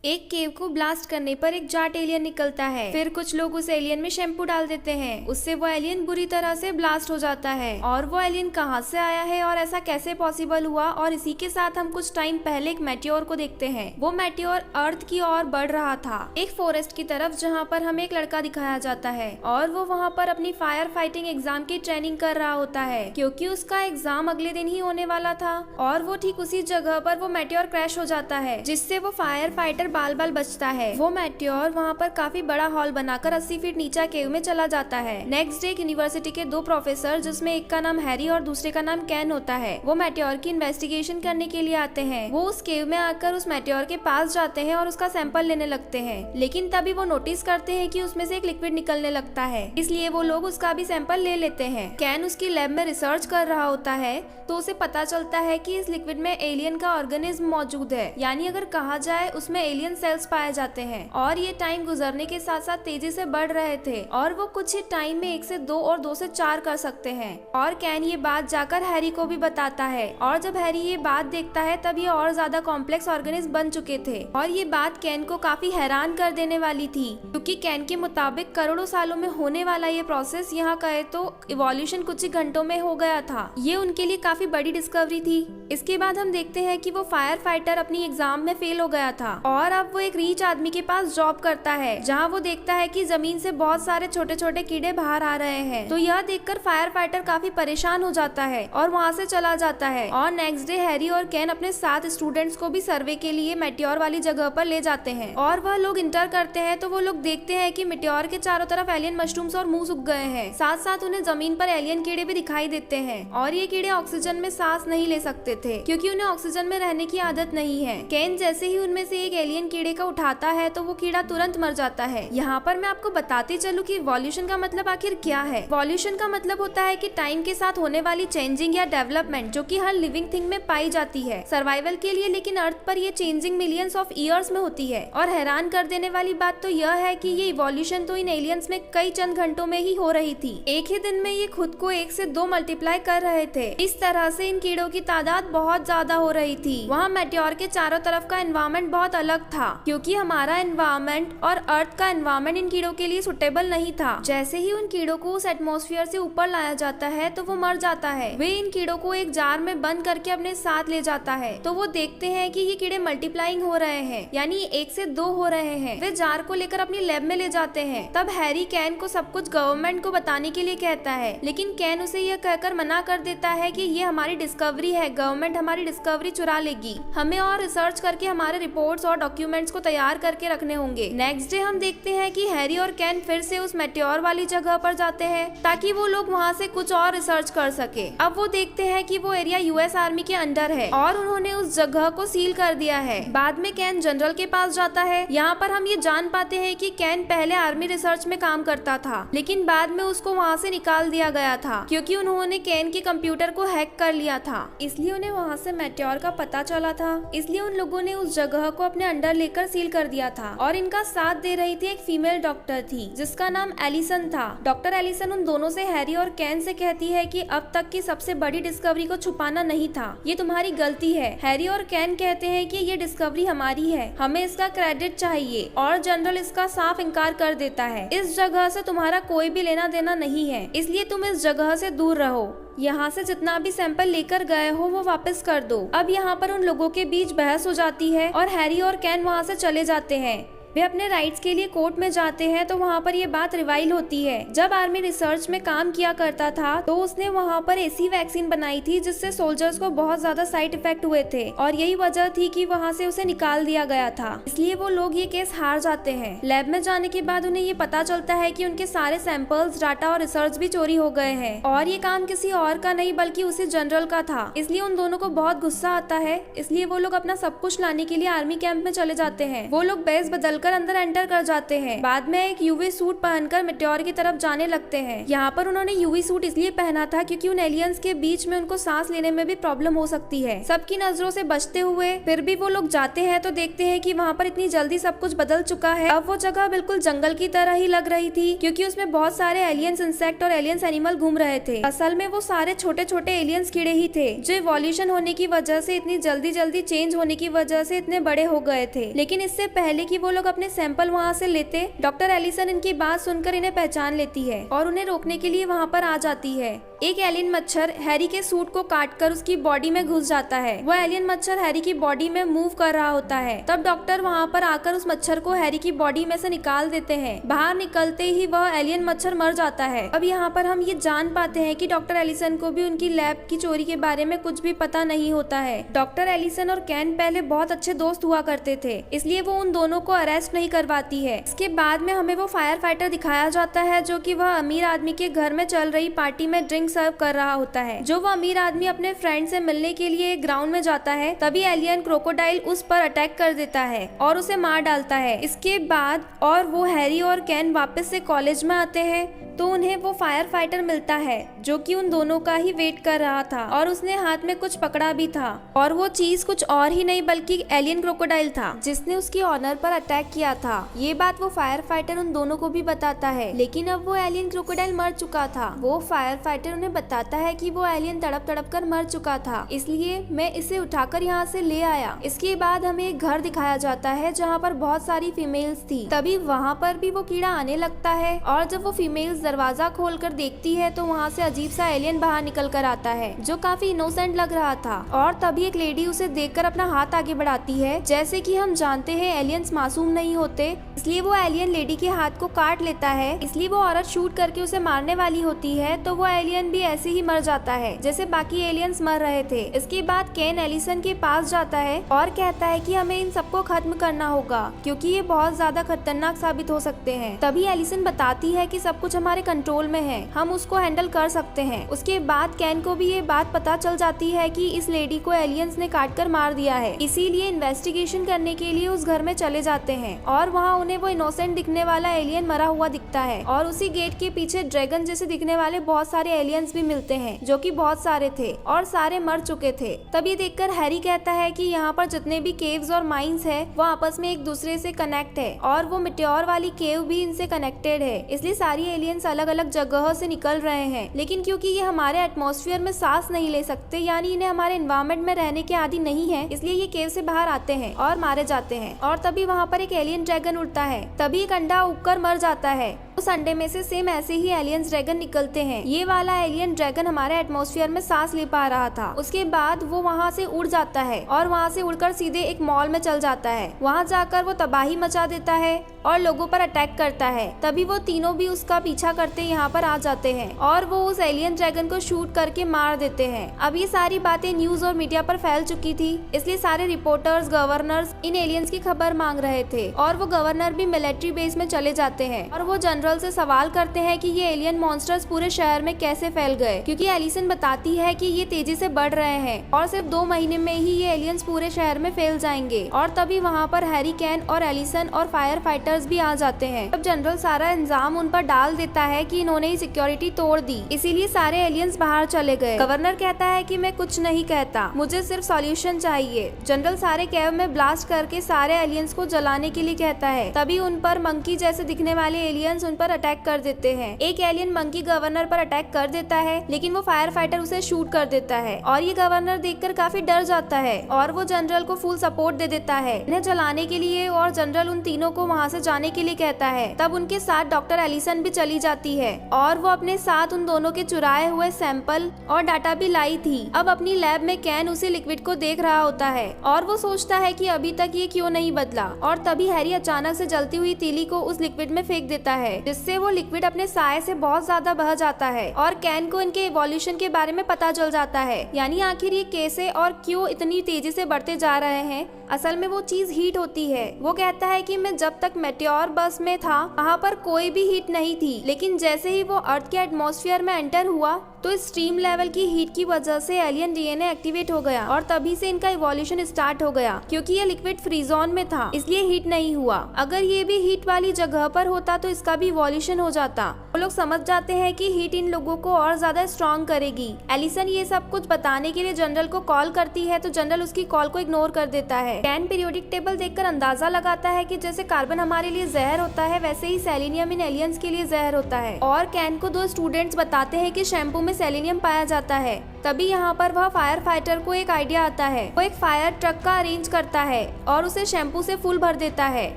एक केव को ब्लास्ट करने पर एक जाट एलियन निकलता है। फिर कुछ लोग उस एलियन में शैम्पू डाल देते हैं, उससे वो एलियन बुरी तरह से ब्लास्ट हो जाता है। और वो एलियन कहाँ से आया है और ऐसा कैसे पॉसिबल हुआ, और इसी के साथ हम कुछ टाइम पहले एक मेटियोर को देखते हैं। वो मेटियोर अर्थ की ओर बढ़ रहा था, एक फॉरेस्ट की तरफ, जहाँ पर हमें एक लड़का दिखाया जाता है और वो वहाँ पर अपनी फायर फाइटिंग एग्जाम की ट्रेनिंग कर रहा होता है, क्योंकि उसका एग्जाम अगले दिन ही होने वाला था। और वो ठीक उसी जगह पर वो मेटियोर क्रैश हो जाता है, जिससे वो फायर फाइटर बाल बाल बचता है। वो मेटियोर वहाँ पर काफी बड़ा हॉल बनाकर 80 फीट नीचे केव में चला जाता है। नेक्स्ट डे यूनिवर्सिटी के दो प्रोफेसर, जिसमें एक का नाम हैरी और दूसरे का नाम कैन होता है, वो मेटियोर की इन्वेस्टिगेशन करने के लिए आते हैं। वो उस केव में आकर उस मेटियोर के पास जाते हैं और उसका सैंपल लेने लगते हैं, लेकिन तभी वो नोटिस करते हैं कि उसमें से एक लिक्विड निकलने लगता है, इसलिए वो लोग उसका भी सैंपल ले लेते हैं। कैन उसकी लैब में रिसर्च कर रहा होता है, तो उसे पता चलता है कि इस लिक्विड में एलियन का ऑर्गेनिज्म मौजूद है, यानी अगर कहा जाए उसमें एलियन सेल्स पाए जाते हैं। और ये टाइम गुजरने के साथ साथ तेजी से बढ़ रहे थे और वो कुछ ही टाइम में 1 से 2 और 2 से 4 कर सकते हैं। और कैन ये बात जाकर हैरी को भी बताता है, और जब हैरी ये बात देखता है तब ये और ज्यादा कॉम्प्लेक्स ऑर्गेनिज्म बन चुके थे। और ये बात कैन को काफी हैरान कर देने वाली थी, क्योंकि कैन के मुताबिक करोड़ों सालों में होने वाला ये प्रोसेस यहाँ कहे तो इवोल्यूशन कुछ ही घंटों में हो गया था। ये उनके लिए काफी बड़ी डिस्कवरी थी। इसके बाद हम देखते हैं कि वो फायर फाइटर अपनी एग्जाम में फेल हो गया था और अब वो एक रीच आदमी के पास जॉब करता है, जहाँ वो देखता है कि जमीन से बहुत सारे छोटे छोटे कीड़े बाहर आ रहे हैं। तो यह देखकर फायर फाइटर काफी परेशान हो जाता है और वहाँ से चला जाता है। और नेक्स्ट डे हैरी और कैन अपने 7 स्टूडेंट्स को भी सर्वे के लिए मेटियोर वाली जगह पर ले जाते हैं, और वह लोग इंटर करते हैं तो वो लोग देखते हैं कि मेटियोर के चारों तरफ एलियन मशरूम्स और मुंह सूख गए हैं। साथ साथ उन्हें जमीन पर एलियन कीड़े भी दिखाई देते हैं, और ये कीड़े ऑक्सीजन में सांस नहीं ले सकते थे, क्योंकि उन्हें ऑक्सीजन में रहने की आदत नहीं है। कैन जैसे ही उनमें से एक एलियन कीड़े का उठाता है तो वो कीड़ा तुरंत मर जाता है। यहाँ पर मैं आपको बताती चलूं कि इवोल्यूशन का मतलब आखिर क्या है। इवोल्यूशन का मतलब होता है कि टाइम के साथ होने वाली चेंजिंग या डेवलपमेंट, जो कि हर लिविंग थिंग में पाई जाती है सर्वाइवल के लिए, लेकिन अर्थ पर ये चेंजिंग मिलियंस ऑफ ईयर्स में होती है। और हैरान कर देने वाली बात तो यह है कि ये इवोल्यूशन तो इन एलियंस में कई चंद घंटों में ही हो रही थी। एक ही दिन में ये खुद को 1 से 2 मल्टीप्लाई कर रहे थे। इस तरह से इन कीड़ों की तादाद बहुत ज्यादा हो रही थी। वहाँ मेटियोर के चारों तरफ का एनवायरमेंट बहुत अलग था, क्योंकि हमारा एनवायरमेंट और अर्थ का एनवायरमेंट इन कीड़ों के लिए सुटेबल नहीं था। जैसे ही उन कीड़ों को उस एटमॉस्फेयर से ऊपर लाया जाता है तो वो मर जाता है। वे इन कीड़ों को एक जार में बंद करके अपने साथ ले जाता है, तो वो देखते हैं कि ये कीड़े मल्टीप्लाइंग हो रहे हैं, यानी 1 से 2 हो रहे हैं। वे जार को लेकर अपनी लैब में ले जाते हैं। तब हैरी कैन को सब कुछ गवर्नमेंट को बताने के लिए कहता है, लेकिन कैन उसे यह कहकर मना कर देता है कि ये हमारी डिस्कवरी है, गवर्नमेंट हमारी डिस्कवरी चुरा लेगी। हमें और रिसर्च करके हमारे रिपोर्ट्स और डॉक्यूमेंट्स को तैयार करके रखने होंगे। नेक्स्ट डे हम देखते हैं कि हैरी और कैन फिर से उस मेटियोर वाली जगह पर जाते हैं, ताकि वो लोग वहाँ से कुछ और रिसर्च कर सके। अब वो देखते हैं कि वो एरिया यूएस आर्मी के अंडर है और उन्होंने उस जगह को सील कर दिया है। बाद में कैन जनरल के पास जाता है। यहाँ पर हम ये जान पाते हैं कि कैन पहले आर्मी रिसर्च में काम करता था, लेकिन बाद में उसको वहाँ से निकाल दिया गया था, क्योंकि उन्होंने कैन के कंप्यूटर को हैक कर लिया था। इसलिए उन्हें वहाँ से मेटियोर का पता चला था, इसलिए उन लोगों ने उस जगह को अपने अंडर लेकर सील कर दिया था। और इनका साथ दे रही थी एक फीमेल डॉक्टर थी, जिसका नाम एलिसन था। डॉक्टर एलिसन उन दोनों से, हैरी और कैन से कहती है कि अब तक की सबसे बड़ी डिस्कवरी को छुपाना नहीं था, ये तुम्हारी गलती है। हैरी और कैन कहते हैं कि ये डिस्कवरी हमारी है, हमें इसका क्रेडिट चाहिए, और जनरल इसका साफ इनकार कर देता है। इस जगह से तुम्हारा कोई भी लेना देना नहीं है, इसलिए तुम इस जगह से दूर रहो। यहाँ से जितना भी सैंपल लेकर गए हो वो वापस कर दो। अब यहाँ पर उन लोगों के बीच बहस हो जाती है और हैरी और कैन वहाँ से चले जाते हैं। वे अपने राइट्स के लिए कोर्ट में जाते हैं, तो वहाँ पर ये बात रिवाइल होती है। जब आर्मी रिसर्च में काम किया करता था तो उसने वहाँ पर ऐसी वैक्सीन बनाई थी जिससे सोल्जर्स को बहुत ज्यादा साइड इफेक्ट हुए थे, और यही वजह थी कि वहाँ से उसे निकाल दिया गया था। इसलिए वो लोग ये केस हार जाते हैं। लैब में जाने के बाद उन्हें ये पता चलता है कि उनके सारे सैंपल्स, डाटा और रिसर्च भी चोरी हो गए हैं, और ये काम किसी और का नहीं बल्कि उसी जनरल का था। इसलिए उन दोनों को बहुत गुस्सा आता है। इसलिए वो लोग अपना सब कुछ लाने के लिए आर्मी कैंप में चले जाते हैं। वो लोग बेस बदल तोड़कर अंदर एंटर कर जाते हैं। बाद में एक यूवी सूट पहनकर मेटेओर की तरफ जाने लगते हैं। यहाँ पर उन्होंने यूवी सूट इसलिए पहना था क्योंकि उन एलियंस के बीच में उनको सांस लेने में भी प्रॉब्लम हो सकती है। सबकी नजरों से बचते हुए फिर भी वो लोग जाते हैं तो देखते हैं कि वहाँ पर इतनी जल्दी सब कुछ बदल चुका है। अब वो जगह बिल्कुल जंगल की तरह ही लग रही थी क्योंकि उसमें बहुत सारे एलियंस इंसेक्ट और एलियंस एनिमल घूम रहे थे। असल में वो सारे छोटे छोटे एलियंस कीड़े ही थे जो इवोल्यूशन होने की वजह से इतनी जल्दी चेंज होने की वजह से इतने बड़े हो गए थे। लेकिन इससे पहले कि वो लोग अपने सैंपल वहाँ से लेते, डॉक्टर एलिसन इनकी बात सुनकर इन्हें पहचान लेती है और उन्हें रोकने के लिए वहाँ पर आ जाती है। एक एलियन मच्छर हैरी के सूट को काटकर उसकी बॉडी में घुस जाता है। वह एलियन मच्छर हैरी की बॉडी में मूव कर रहा होता है। तब डॉक्टर वहाँ पर आकर उस मच्छर को हैरी की बॉडी में से निकाल देते हैं। बाहर निकलते ही वह एलियन मच्छर मर जाता है। अब यहाँ पर हम ये जान पाते हैं कि डॉक्टर एलिसन को भी उनकी लैब की चोरी के बारे में कुछ भी पता नहीं होता है। डॉक्टर एलिसन और कैन पहले बहुत अच्छे दोस्त हुआ करते थे, इसलिए वो उन दोनों को अरेस्ट नहीं करवाती है। इसके बाद में हमें वो फायर फाइटर दिखाया जाता है जो कि वह अमीर आदमी के घर में चल रही पार्टी में ड्रिंक सर्व कर रहा होता है। जो वो अमीर आदमी अपने फ्रेंड से मिलने के लिए ग्राउंड में जाता है, तभी एलियन क्रोकोडाइल उस पर अटैक कर देता है और उसे मार डालता है। इसके बाद और वो हैरी और कैन वापस से कॉलेज में आते हैं तो उन्हें वो फायर फाइटर मिलता है जो कि उन दोनों का ही वेट कर रहा था और उसने हाथ में कुछ पकड़ा भी था और वो चीज कुछ और ही नहीं बल्कि एलियन क्रोकोडाइल था जिसने उसकी ऑनर पर अटैक किया था। ये बात वो फायर फाइटर उन दोनों को भी बताता है, लेकिन अब वो एलियन क्रोकोडाइल मर चुका था। वो फायर फाइटर उन्हें बताता है कि वो एलियन तड़प तड़प कर मर चुका था, इसलिए मैं इसे उठाकर यहाँ से ले आया। इसके बाद हमें एक घर दिखाया जाता है जहाँ पर बहुत सारी फीमेल्स थी। तभी वहाँ पर भी वो कीड़ा आने लगता है और जब वो फीमेल्स दरवाजा खोलकर देखती है तो वहाँ से अजीब सा एलियन बाहर निकल कर आता है जो काफी इनोसेंट लग रहा था। और तभी एक लेडी उसे देखकर अपना हाथ आगे बढ़ाती है। जैसे कि हम जानते हैं एलियंस मासूम नहीं होते, इसलिए वो एलियन लेडी के हाथ को काट लेता है। इसलिए वो औरत शूट करके उसे मारने वाली होती है तो वो एलियन भी ऐसे ही मर जाता है जैसे बाकी एलियंस मर रहे थे। इसके बाद केन एलिसन के पास जाता है और कहता है कि हमें इन सबको खत्म करना होगा क्योंकि ये बहुत ज्यादा खतरनाक साबित हो सकते हैं। तभी एलिसन बताती है कि सब कुछ हमारे कंट्रोल में है, हम उसको हैंडल कर सकते हैं। उसके बाद कैन को भी ये बात पता चल जाती है कि इस लेडी को एलियंस ने काटकर मार दिया है, इसीलिए इन्वेस्टिगेशन करने के लिए उस घर में चले जाते हैं और वहाँ उन्हें वो इनोसेंट दिखने वाला एलियन मरा हुआ दिखता है और उसी गेट के पीछे ड्रैगन जैसे दिखने वाले बहुत सारे एलियंस भी मिलते हैं जो कि बहुत सारे थे और सारे मर चुके थे। तब ये देखकर हैरी कहता है कि यहाँ पर जितने भी केव्स और माइंस है वो आपस में एक दूसरे से कनेक्ट है और वो मेटेओर वाली केव भी इनसे कनेक्टेड है, इसलिए सारी एलियंस अलग अलग जगह से निकल रहे हैं। लेकिन क्योंकि ये हमारे एटमॉस्फेयर में सांस नहीं ले सकते, यानी इन्हें हमारे एनवायरमेंट में रहने के आदी नहीं है, इसलिए ये केव से बाहर आते हैं और मारे जाते हैं। और तभी वहाँ पर एक एलियन ड्रैगन उड़ता है, तभी एक अंडा उगकर मर जाता है। उस अंडे में से सेम ऐसे ही एलियन ड्रैगन निकलते हैं। ये वाला एलियन ड्रैगन हमारे एटमॉस्फेयर में सांस ले पा रहा था। उसके बाद वो वहाँ से उड़ जाता है और वहाँ से उड़कर सीधे एक मॉल में चल जाता है। वहाँ जाकर वो तबाही मचा देता है और लोगों पर अटैक करता है। तभी वो तीनों भी उसका पीछा करते यहाँ पर आ जाते हैं और वो उस एलियन ड्रैगन को शूट करके मार देते हैं। अब ये सारी बातें न्यूज और मीडिया पर फैल चुकी थी, इसलिए सारे रिपोर्टर्स, गवर्नर्स इन एलियंस की खबर मांग रहे थे और वो गवर्नर भी मिलिट्री बेस में चले जाते हैं और वो जनरल से सवाल करते हैं कि ये एलियन मॉन्स्टर्स पूरे शहर में कैसे फैल गए, क्योंकि एलिसन बताती है कि ये तेजी से बढ़ रहे हैं और सिर्फ 2 महीने में ही ये एलियंस पूरे शहर में फैल जाएंगे। और तभी वहाँ पर हैरी, कैन और एलिसन और फायर फाइटर्स भी आ जाते हैं। तब जनरल सारा इंजाम उन पर डाल देता है कि इन्होंने ही सिक्योरिटी तोड़ दी, इसीलिए सारे एलियंस बाहर चले गए। गवर्नर कहता है कि मैं कुछ नहीं कहता, मुझे सिर्फ सॉल्यूशन चाहिए। जनरल सारे कैव में ब्लास्ट करके सारे एलियंस को जलाने के लिए कहता है। तभी उन पर मंकी जैसे दिखने वाले एलियंस उन पर अटैक कर देते हैं। एक एलियन मंकी गवर्नर पर अटैक कर देता है, लेकिन वो फायर फाइटर उसे शूट कर देता है और ये गवर्नर देखकर काफी डर जाता है और वो जनरल को फुल सपोर्ट दे देता है इन्हें जलाने के लिए और जनरल उन तीनों को वहाँ से जाने के लिए कहता है। तब उनके साथ डॉक्टर एलिसन भी चली जाती है और वो अपने साथ उन दोनों के चुराए हुए सैंपल और डाटा भी लाई थी। अब अपनी लैब में कैन उसी लिक्विड को देख रहा होता है और वो सोचता है कि अभी तक ये क्यों नहीं बदला। और तभी हैरी अचानक से जलती हुई तीली को उस लिक्विड में फेंक देता है, जिससे वो लिक्विड अपने साए से बहुत ज्यादा बह जाता है और कैन को इनके इवोल्यूशन के बारे में पता चल जाता है, यानी आखिर ये कैसे और क्यों इतनी तेजी से बढ़ते जा रहे हैं असल में वो चीज हीट होती है। वो कहता है कि मैं जब तक मेटेओर बस में था वहाँ पर कोई भी हीट नहीं थी, लेकिन जैसे ही वो अर्थ के एटमॉस्फेयर में एंटर हुआ तो एक्सट्रीम लेवल की हीट की वजह से एलियन डीएनए एक्टिवेट हो गया और तभी से इनका इवोल्यूशन स्टार्ट हो गया। क्योंकि ये लिक्विड फ्री जोन में था इसलिए हीट नहीं हुआ। अगर ये भी हीट वाली जगह पर होता तो इसका भी इवोल्यूशन हो जाता। वो लोग समझ जाते हैं कि हीट इन लोगों को और ज्यादा स्ट्रॉन्ग करेगी। एलिसन ये सब कुछ बताने के लिए जनरल को कॉल करती है तो जनरल उसकी कॉल को इग्नोर कर देता है। कैन पीरियोडिक टेबल देखकर अंदाजा लगाता है कि जैसे कार्बन हमारे लिए जहर होता है वैसे ही सेलेनियम इन एलियंस के लिए जहर होता है। और कैन को 2 स्टूडेंट्स बताते हैं कि शैम्पू में सेलेनियम पाया जाता है। तभी यहाँ पर वह फायर फाइटर को एक आइडिया आता है। वो एक फायर ट्रक का अरेंज करता है और उसे शैम्पू से फुल भर देता है।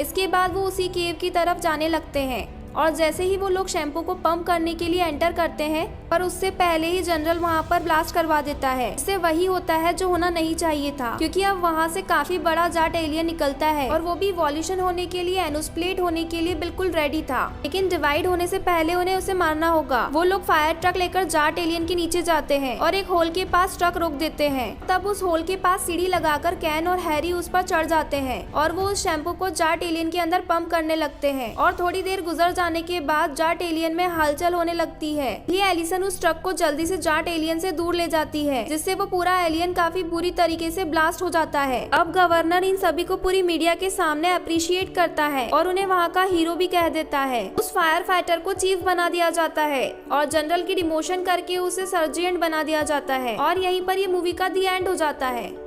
इसके बाद वो उसी केव की तरफ जाने लगते हैं और जैसे ही वो लोग शैम्पू को पंप करने के लिए एंटर करते हैं पर उससे पहले ही जनरल वहाँ पर ब्लास्ट करवा देता है। इससे वही होता है जो होना नहीं चाहिए था, क्योंकि अब वहाँ से काफी बड़ा जाट एलियन निकलता है और वो भी इवोल्यूशन होने के लिए एनोस्प्लेट होने के लिए बिल्कुल रेडी था। लेकिन डिवाइड होने से पहले उन्हें उसे मारना होगा। वो लोग फायर ट्रक लेकर जाट एलियन के नीचे जाते हैं और एक होल के पास ट्रक रोक देते हैं। तब उस होल के पास सीढ़ी लगाकर कैन और हैरी उस पर चढ़ जाते हैं और वो उस शैम्पू को जाट एलियन के अंदर पंप करने लगते हैं और थोड़ी देर गुजर जाने के बाद जाट एलियन में हलचल होने लगती है। ये एलिसन उस ट्रक को जल्दी से जाट एलियन से दूर ले जाती है, जिससे वो पूरा एलियन काफी बुरी तरीके से ब्लास्ट हो जाता है। अब गवर्नर इन सभी को पूरी मीडिया के सामने अप्रिशिएट करता है और उन्हें वहाँ का हीरो भी कह देता है। उस फायर फाइटर को चीफ बना दिया जाता है और जनरल की डिमोशन करके उसे सर्जेंट बना दिया जाता है और यहीं पर ये मूवी का दी एंड हो जाता है।